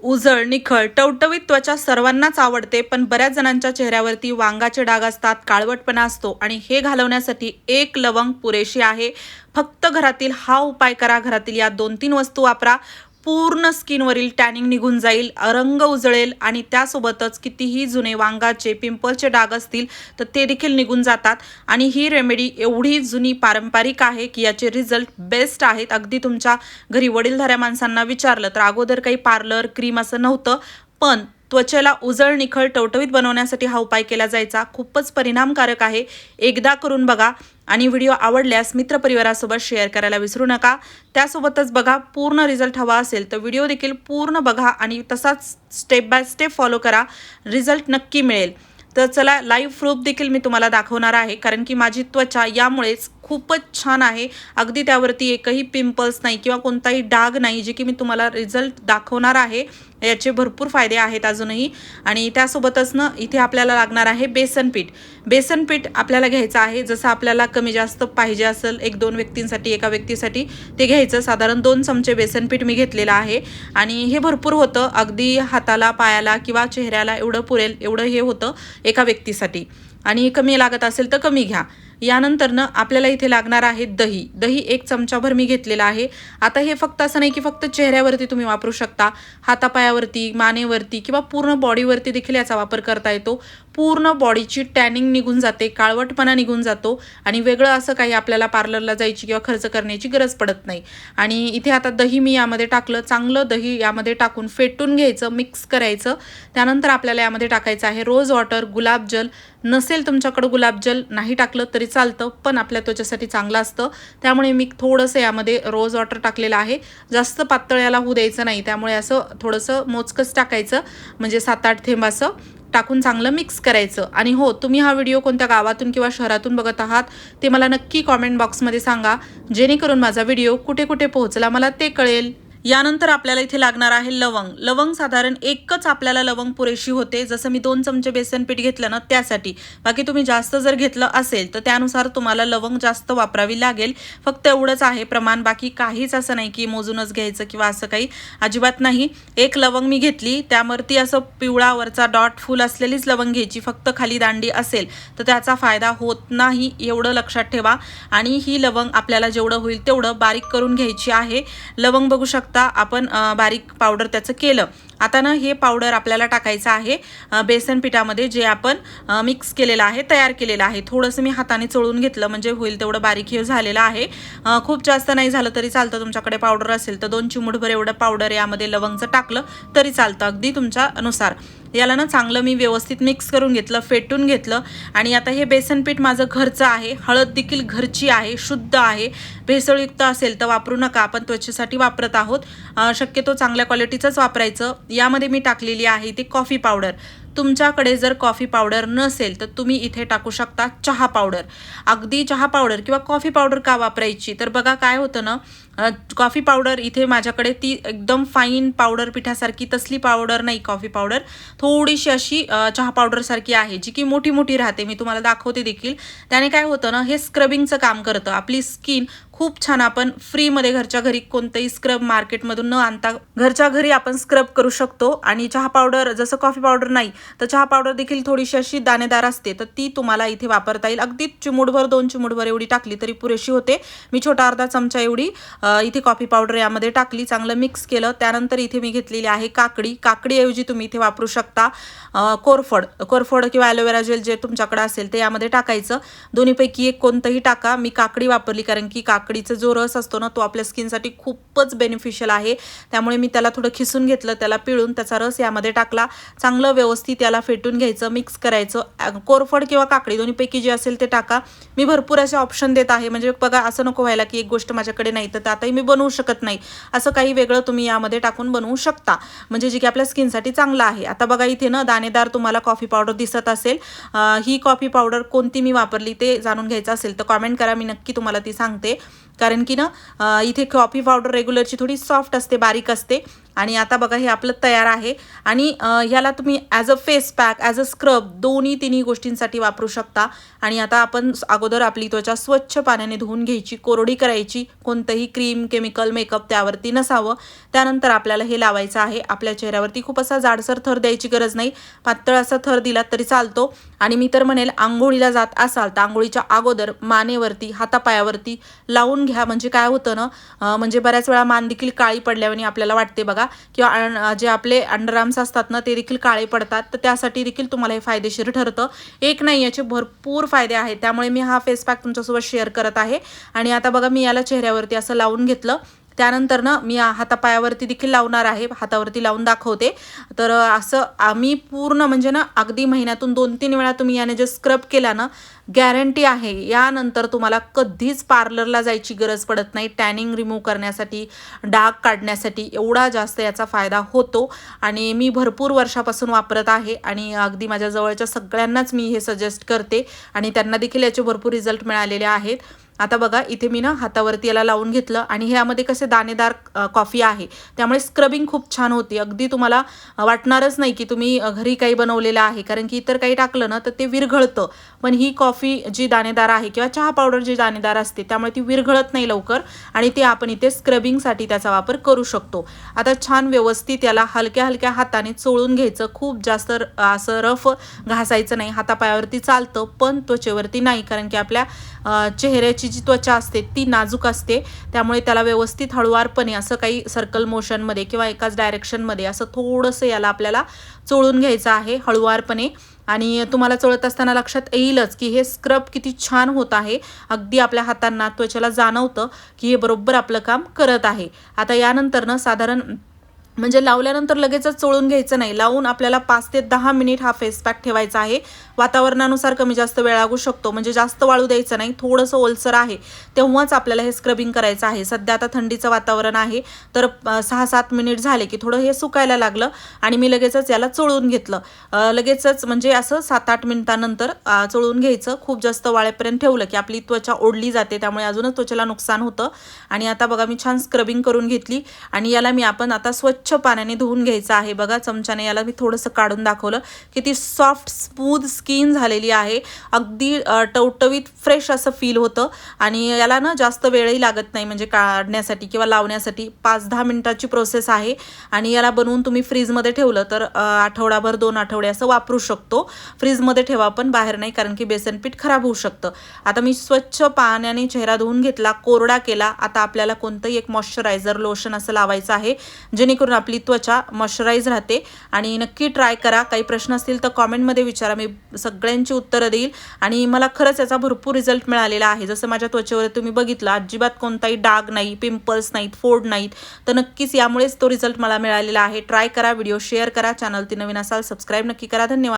उजळ, निखळ, टवटवीत त्वचा सर्वांनाच आवडते, पण बऱ्याच जणांच्या चेहऱ्यावरती वांगाचे डाग असतात, काळवटपणा असतो आणि हे घालवण्यासाठी एक लवंग पुरेशी आहे. फक्त घरातील हा उपाय करा, घरातील या 2-3 वस्तू वापरा. पूर्ण स्किनवरील टॅनिंग निघून जाईल, रंग उजळेल आणि त्यासोबतच कितीही जुने वांगाचे, पिंपलचे डाग असतील तर ते देखील निघून जातात. आणि ही रेमेडी एवढी जुनी पारंपरिक आहे की याचे रिझल्ट बेस्ट आहेत. अगदी तुमच्या घरी वडीलधाऱ्या माणसांना विचारलं तर अगोदर काही पार्लर, क्रीम असं नव्हतं, पण त्वचेला उजळ, निखळ, टवटवीत बनवण्यासाठी हा उपाय केला जायचा. खूपच परिणामकारक आहे. एकदा करून बघा आणि व्हिडिओ आवडल्यास मित्रपरिवारासोबत शेअर करायला विसरू नका. त्यासोबतच बघा, पूर्ण रिझल्ट हवा असेल तर व्हिडिओ देखील पूर्ण बघा आणि तसाच स्टेप बाय स्टेप फॉलो करा. रिझल्ट नक्की मिळेल. तर चला, लाईव्ह प्रूफ देखील मी तुम्हाला दाखवणार आहे, कारण की माझी त्वचा यामुळेच खूपच छान आहे. अगदी त्यावरती एकही पिंपल्स नाही किंवा कोणताही डाग नाही, जे की मी तुम्हाला रिझल्ट दाखवणार आहे. याचे भरपूर फायदे आहेत अजूनही. आणि त्यासोबतच ना, इथे आपल्याला लागणार आहे बेसन पीठ. बेसन पीठ आपल्याला घ्यायचं आहे, जसं आपल्याला कमी जास्त पाहिजे असेल 1-2 व्यक्तींसाठी, एका व्यक्तीसाठी ते घ्यायचं. साधारण 2 चमचे बेसन पीठ मी घेतलेलं आहे आणि हे भरपूर होतं. अगदी हाताला, पायाला किंवा चेहऱ्याला एवढं पुरेल एवढं हे होतं एका व्यक्तीसाठी. आणि कमी लागत असेल तर कमी घ्या. यानंतर ना, आपल्याला इथे लागणार आहे दही. दही 1 चमचाभर मी घेतलेला आहे. आता हे फक्त असं नाही की फक्त चेहऱ्यावरती तुम्ही वापरू शकता, हातापायावरती, मानेवरती किंवा पूर्ण बॉडीवरती देखील याचा वापर करता येतो. पूर्ण बॉडीची टॅनिंग निघून जाते, काळवटपणा निघून जातो आणि वेगळं असं काही आपल्याला पार्लरला जायची किंवा खर्च करण्याची गरज पडत नाही. आणि इथे आता दही मी यामध्ये टाकलं. चांगलं दही यामध्ये टाकून फेटून घ्यायचं, मिक्स करायचं. त्यानंतर आपल्याला यामध्ये टाकायचं आहे रोज वॉटर, गुलाबजल. नसेल तुमच्याकडं गुलाबजल, नाही टाकलं तरी चालतं, पण आपल्या त्वचेसाठी चांगलं असतं. त्यामुळे मी थोडंसं यामध्ये रोज वॉटर टाकलेलं आहे. जास्त पातळ याला होऊ द्यायचं नाही, त्यामुळे असं थोडंसं मोजकंच टाकायचं, म्हणजे 7-8 थेंब असं टाकून चांगलं मिक्स करायचं. आणि हो, तुम्ही हा व्हिडिओ कोणत्या गावातून किंवा शहरातून बघत आहात ते मला नक्की कॉमेंट बॉक्समध्ये सांगा, जेणेकरून माझा व्हिडिओ कुठे कुठे पोहोचला मला ते कळेल. यानंतर आपल्याला इथे लागणार आहे लवंग. लवंग साधारण 1च आपल्याला लवंग पुरेशी होते. जसं मी 2 चमचे बेसन पीठ घेतलं ना, त्यासाठी. बाकी तुम्ही जास्त जर घेतलं असेल तर त्यानुसार तुम्हाला लवंग जास्त वापरावी लागेल. फक्त एवढंच आहे प्रमाण, बाकी काहीच असं नाही की मोजूनच घ्यायचं किंवा असं काही अजिबात नाही. 1 लवंग मी घेतली, त्यावरती असं पिवळा वरचा डॉट फुल असलेलीच लवंग घ्यायची. फक्त खाली दांडी असेल तर त्याचा फायदा होत नाही, एवढं लक्षात ठेवा. आणि ही लवंग आपल्याला जेवढं होईल तेवढं बारीक करून घ्यायची आहे. लवंग बघू शकता आपण बारीक पावडर त्याचं केलं. आता ना, हे पावडर आपल्याला टाकायचं आहे बेसन पिठामध्ये, जे आपण मिक्स केलेलं आहे, तयार केलेलं आहे. थोडंसं मी हाताने चोळून घेतलं, म्हणजे होईल तेवढं बारीक हे झालेलं आहे. खूप जास्त नाही झालं तरी चालतं. तुमच्याकडे पावडर असेल तर 2 चिमूटभर एवढं पावडर यामध्ये लवंगचं टाकलं तरी चालतं, अगदी तुमच्या अनुसार. याला ना, चांगलं मी व्यवस्थित मिक्स करून घेतलं, फेटून घेतलं. आणि आता हे बेसन पीठ माझं घरचं आहे. हळद देखील घरची आहे, शुद्ध आहे. भेसळयुक्त असेल तर वापरू नका, आपण त्वचेसाठी वापरत आहोत. शक्यतो चांगल्या क्वालिटीचंच वापरायचं. यामध्ये मी टाकलेली आहे ती कॉफी पावडर. तुमच्याकडे जर कॉफी पावडर नसेल तर तुम्ही इथे टाकू शकता चहा पावडर. अगदी चहा पावडर किंवा कॉफी पावडर का वापरायची, तर बघा काय होतं ना, कॉफी पावडर इथे माझ्याकडे ती एकदम फाईन पावडर पिठासारखी तसली पावडर नाही. कॉफी पावडर थोडीशी अशी चहा पावडरसारखी आहे, जी की मोठी मोठी राहते. मी तुम्हाला दाखवते देखील. त्याने काय होतं ना, हे स्क्रबिंगचं काम करतं. आपली स्किन खूप छान, आपण फ्रीमध्ये घरच्या घरी कोणतंही स्क्रब मार्केटमधून न आणता घरच्या घरी आपण स्क्रब करू शकतो. आणि चहा पावडर जसं कॉफी पावडर नाही, तर चहा पावडर देखील थोडीशी अशी दाणेदार असते, तर ती तुम्हाला इथे वापरता येईल. अगदी चिमूटभर, 2 चिमूटभर एवढी टाकली तरी पुरेशी होते. मी छोटा अर्धा चमचा एवढी इथे कॉफी पावडर यामध्ये टाकली, चांगलं मिक्स केलं. त्यानंतर इथे मी घेतलेली आहे काकडी. काकडीऐवजी तुम्ही इथे वापरू शकता कोरफड किंवा ॲलोवेरा जेल, जे तुमच्याकडे असेल ते यामध्ये टाकायचं. दोन्हीपैकी एक कोणतंही टाका. मी काकडी वापरली, कारण की काकडीचा जो रस असतो ना, तो आपल्या स्किनसाठी खूपच बेनिफिशियल आहे. त्यामुळे मी त्याला थोडं खिसून घेतलं, त्याला पिळून त्याचा रस यामध्ये टाकला. चांगलं व्यवस्थित याला फेटून घ्यायचं, मिक्स करायचं. कोरफड किंवा काकडी दोन्हीपैकी जे असेल ते टाका. मी भरपूर असे ऑप्शन देत आहे, म्हणजे बघा असं नको व्हायला की एक गोष्ट माझ्याकडे नाही तर आताही मी बनवू शकत नाही. असं काही वेगळं तुम्ही यामध्ये टाकून बनवू शकता, म्हणजे जे की आपल्या स्किनसाठी चांगलं आहे. आता बघा इथे ना, दाणेदार तुम्हाला कॉफी पावडर दिसत असेल. ही कॉफी पावडर कोणती मी वापरली ते जाणून घ्यायचं असेल तर कॉमेंट करा, मी नक्की तुम्हाला ती सांगते. कारण की ना, इथे कॉफी पावडर रेग्युलरची थोडी सॉफ्ट असते, बारीक असते. आणि आता बघा हे आपलं तयार आहे आणि ह्याला तुम्ही as a face pack as a scrub दोन्ही तिन्ही गोष्टींसाठी वापरू शकता. आणि आता आपण अगोदर आपली त्वचा स्वच्छ पाण्याने धुवून घ्यायची, कोरडी करायची, कोणतंही क्रीम केमिकल मेकअप त्यावरती नसावं. त्यानंतर आपल्याला हे लावायचं आहे आपल्या चेहऱ्यावरती. खूप असा जाडसर थर द्यायची गरज नाही, पातळ असा थर दिला तरी चालतो. आणि मी तर म्हणेल आंघोळीला जात असाल तर आंघोळीच्या अगोदर मानेवरती हातापायावरती लावून घ्या. म्हणजे काय होतं ना, म्हणजे बऱ्याच वेळा मान देखील काळी पडल्याने आपल्याला वाटते बघा, किंवा जे आपले अंडरआर्म्स असतात ना ते देखील काळे पडतात. तर त्यासाठी देखील तुम्हाला हे फायदेशीर ठरतं. एक नाही, याचे भरपूर फायदे आहेत. त्यामुळे मी हा फेस पॅक तुमच्यासोबत शेअर करत आहे. आणि आता बघा मी याला चेहऱ्यावरती असं लावून घेतलं. त्यानंतर ना मी हातापायावरती देखील लावणार आहे, हातावरती लावून दाखवते. तर असं आम्ही पूर्ण म्हणजे ना अगदी महिन्यातून 2-3 वेळा तुम्ही याने जे स्क्रब केला ना, गॅरंटी आहे यानंतर तुम्हाला कधीच पार्लरला जायची गरज पडत नाही. टॅनिंग रिमूव्ह करण्यासाठी, डाग काढण्यासाठी एवढा जास्त याचा फायदा होतो. आणि मी भरपूर वर्षापासून वापरत आहे आणि अगदी माझ्या जवळच्या सगळ्यांनाच मी हे सजेस्ट करते आणि त्यांना देखील याचे भरपूर रिझल्ट मिळालेले आहेत. आता बघा इथे मी ना हातावरती याला लावून घेतलं आणि ह्यामध्ये कसे दाणेदार कॉफी आहे, त्यामुळे स्क्रबिंग खूप छान होती. अगदी तुम्हाला वाटणारच नाही की तुम्ही घरी काही बनवलेलं आहे, कारण की इतर काही टाकलं ना तर ते विरघळतं. पण ही कॉफी जी दाणेदार आहे किंवा चहा पावडर जी दाणेदार असते त्यामुळे ती विरघळत नाही लवकर आणि ते आपण इथे स्क्रबिंगसाठी त्याचा वापर करू शकतो. आता छान व्यवस्थित याला हलक्या हलक्या हाताने चोळून घ्यायचं. खूप जास्त असं रफ घासायचं नाही. हातापायावरती चालतं पण त्वचेवरती नाही, कारण की आपल्या चेहऱ्याची जी त्वचा असते ती नाजूक असते. त्यामुळे त्याला व्यवस्थित हळुवारपणे असं काही सर्कल मोशनमध्ये किंवा एकाच डायरेक्शनमध्ये असं थोडंसं याला आपल्याला चोळून घ्यायचं आहे हळुवारपणे. आणि तुम्हाला चोळत असताना लक्षात येईलच की हे स्क्रब किती छान होत आहे. अगदी आपल्या हातांना त्वचेला जाणवतं की हे बरोबर आपलं काम करत आहे. आता यानंतर ना साधारण म्हणजे लावल्यानंतर लगेचच चोळून घ्यायचं नाही. लावून आपल्याला 5 ते 10 मिनिट हा फेस पॅक ठेवायचा आहे. वातावरणानुसार कमी जास्त वेळ लागू शकतो, म्हणजे जास्त वाळू द्यायचं नाही. थोडंसं ओलसर आहे तेव्हाच आपल्याला हे स्क्रबिंग करायचं आहे. सध्या आता थंडीचं वातावरण आहे तर 6-7 मिनिट झाले की थोडं हे सुकायला लागलं आणि मी लगेचच याला चोळून घेतलं. लगेचच म्हणजे असं 7-8 मिनिटानंतर चोळून घ्यायचं. खूप जास्त वाळेपर्यंत ठेवलं की आपली त्वचा ओढली जाते, त्यामुळे अजूनच त्वचेला नुकसान होतं. आणि आता बघा मी छान स्क्रबिंग करून घेतली आणि याला मी आपण आता स्वच्छ पाण्याने धुवून घ्यायचं आहे. बघा चमच्याने याला मी थोडंसं काढून दाखवलं की ती सॉफ्ट स्मूथ स्किन झालेली आहे. अगदी टवटवीत फ्रेश असं फील होतं आणि याला ना जास्त वेळही लागत नाही म्हणजे काढण्यासाठी किंवा लावण्यासाठी. 5-10 मिनिटाची प्रोसेस आहे आणि याला बनवून तुम्ही फ्रीजमध्ये ठेवलं तर आठवडाभर 2 आठवडे असं वापरू शकतो. फ्रीजमध्ये ठेवा पण बाहेर नाही, कारण की बेसन पीठ खराब होऊ शकतं. आता मी स्वच्छ पाण्याने चेहरा धुवून घेतला, कोरडा केला. आता आपल्याला कोणतंही एक मॉइश्चरायझर लोशन असं लावायचं आहे जेणेकरून आपली त्वचा मॉइश्चराईज राहते. आणि नक्की ट्राय करा. काही प्रश्न असतील तर कॉमेंटमध्ये विचारा, मी सगळ्यांची उत्तरं देईल. आणि मला खरंच याचा भरपूर रिझल्ट मिळालेला आहे. जसं माझ्या त्वचेवर तुम्ही बघितलं अजिबात कोणताही डाग नाही, पिंपल्स नाहीत, फोड नाहीत. तर नक्कीच यामुळेच तो रिझल्ट मला मिळालेला आहे. ट्राय करा, व्हिडिओ शेअर करा, चॅनलती नवीन असाल सबस्क्राईब नक्की करा. धन्यवाद.